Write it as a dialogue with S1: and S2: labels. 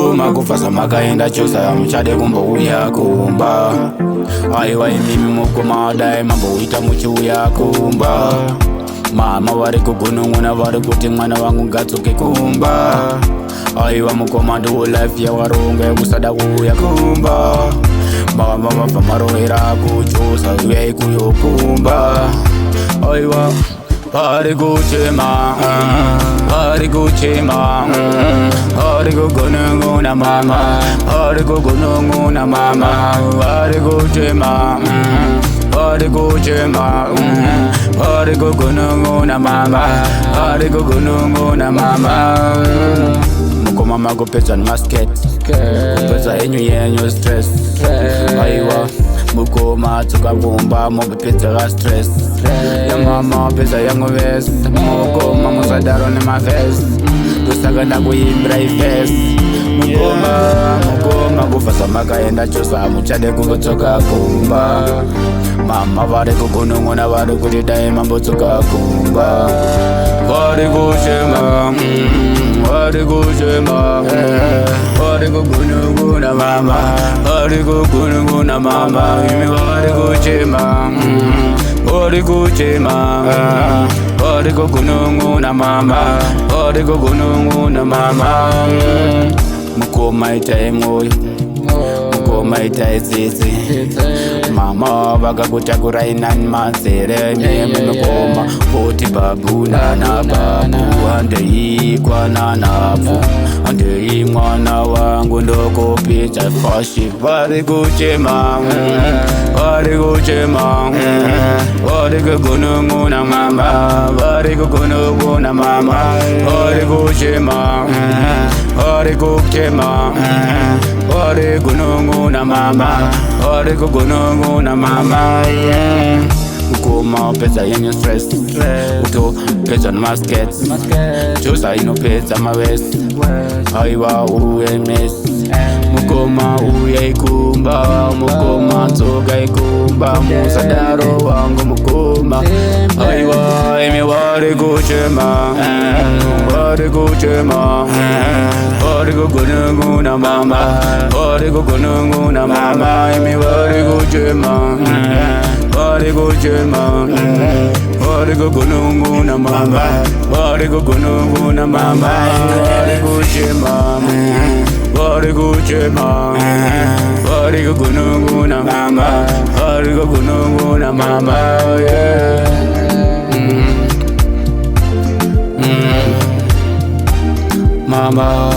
S1: Mukoma kufasa makaenda chosa mchade kumbouya kumba. Aiwa imimi mukoma dai mamboita muchiuya kumba. Mama vari kugunun'una vari kuti mwana wangu ngatsuke kumba. Aiwa mukoma ndiwo life yawaronga yekusada kuuya kumba. Mama vabva marovera kuchosa uyai kuyokumba. Aiwa vari kuchema, vari kuchema, vari kugunun'una mama, vari kugunun'una mama, vari kuchema, vari kuchema, vari kugunun'una mama, vari kugunun'una mama. Mukoma makupedza nemasket, kupedza yenyu stress. Aiwa mukoma tsuka kumba mupedza ka stress. Ya mama pedza yangu vest, mukoma musadaro nemavest, tosaka ndakuimbira ivest. Mukoma kufasa makaenda chosa muchade kungotsoka kumba. Mama vari kugunun'una vari kuti dai mambotsoka kumba. Vari kuchema, vari kuchema, vari kugunun'una mama, vari kugunun'una mama, imi vari kuchema, vari kuchema, vari kugunun'una mama, vari kugunun'una mama. Mukoma itai moyo, mukoma itai tsitsi. Mama vakakutakurai nani manzere mimi mukoma voti babu nana babu andei kwana napo andei mwana wangu ndokopedza fashi. Vari kuchema, vari kuchema, vari kugunun'una mama, vari kugunun'una mama, vari kuchema, vari kuchema, vari kugunun'una mama, vari kugunun'una mama. Mukoma pedza yenyu stress, utopedza nemasket, chosa inopedza mavest. Aiwa uye mess, mukoma uye ikumba, mukoma tsoka ikumba, musadaro wangu mukoma. Aiwa imi vari kuchema, vari kuchema, vari kugunun'una mama, vari kugunun'una mama, imi vari kuchema, vari kuchema, vari kugunun'una mama, vari kugunun'una mama, vari kuchema, vari kuchema, vari kugunun'una mama, vari kugunun'una mama, yeah. Mama